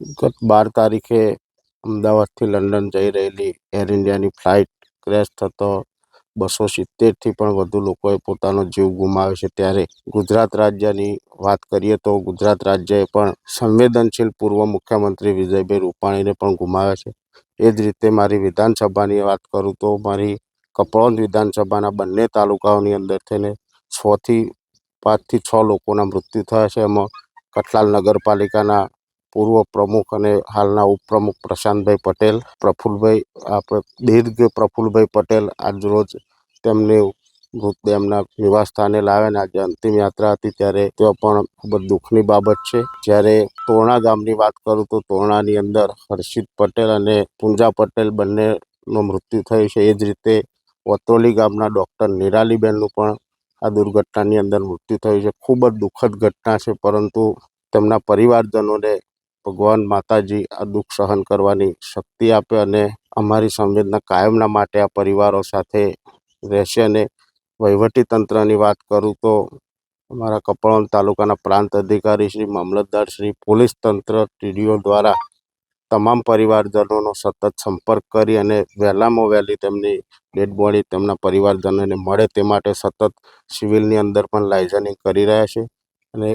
ગત 12 તારીખે અમદાવાદથી લંડન જઈ રહેલી એર ઇન્ડિયાની ફ્લાઇટ ક્રેશ થતો 270થી પણ વધુ લોકોએ પોતાનો જીવ ગુમાવ્યો છે। ત્યારે ગુજરાત રાજ્યની વાત કરીએ તો ગુજરાત રાજ્યએ પણ સંવેદનશીલ પૂર્વ મુખ્યમંત્રી વિજયભાઈ રૂપાણીને પણ ગુમાવ્યા છે। એ જ રીતે મારી વિધાનસભાની વાત કરું તો મારી કપડવંજ વિધાનસભાના બંને તાલુકાઓની અંદર થઈને 5થી 6 લોકોના મૃત્યુ થયા છે। એમાં કઠલાલ નગરપાલિકાના પૂર્વ પ્રમુખ અને હાલના ઉપપ્રમુખ પ્રશાંતભાઈ પટેલ, પ્રફુલભાઈ પટેલ આજરોજ તેમને મૃતદેહ એમના નિવાસ સ્થાને લાવ્યા અને આજે અંતિમ યાત્રા હતી ત્યારે તેઓ પણ ખૂબ જ દુઃખની બાબત છે। જ્યારે તોરણા ગામની વાત કરું તો તોરણાની અંદર હર્ષિત પટેલ અને પુંજા પટેલ બંનેનું મૃત્યુ થયું છે। એ જ રીતે વતરોલી ગામના ડૉક્ટર નિરાલીબેનનું પણ આ દુર્ઘટનાની અંદર મૃત્યુ થયું છે। ખૂબ જ દુઃખદ ઘટના છે, પરંતુ તેમના પરિવારજનોને ભગવાન માતાજી આ દુઃખ સહન કરવાની શક્તિ આપે અને અમારી સંવેદના કાયમના માટે આ પરિવારો સાથે રહેશે। અને વહીવટીતંત્રની વાત કરું તો અમારા કપડવંજ તાલુકાના પ્રાંત અધિકારી શ્રી, મામલતદાર શ્રી, પોલીસ તંત્ર, ટીડીઓ દ્વારા તમામ પરિવારજનોનો સતત સંપર્ક કરી અને વહેલામાં વહેલી તેમની ડેડ બોડી તેમના પરિવારજનોને મળે તે માટે સતત સિવિલની અંદર પણ લાઇઝનિંગ કરી રહ્યા છે અને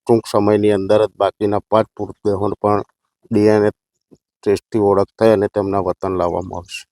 ટૂંક સમયની અંદર જ બાકીના 5 મૃતદેહોને પણ DNA ટેસ્ટથી ઓળખ થઈ અને તેમના વતન લાવવામાં આવશે।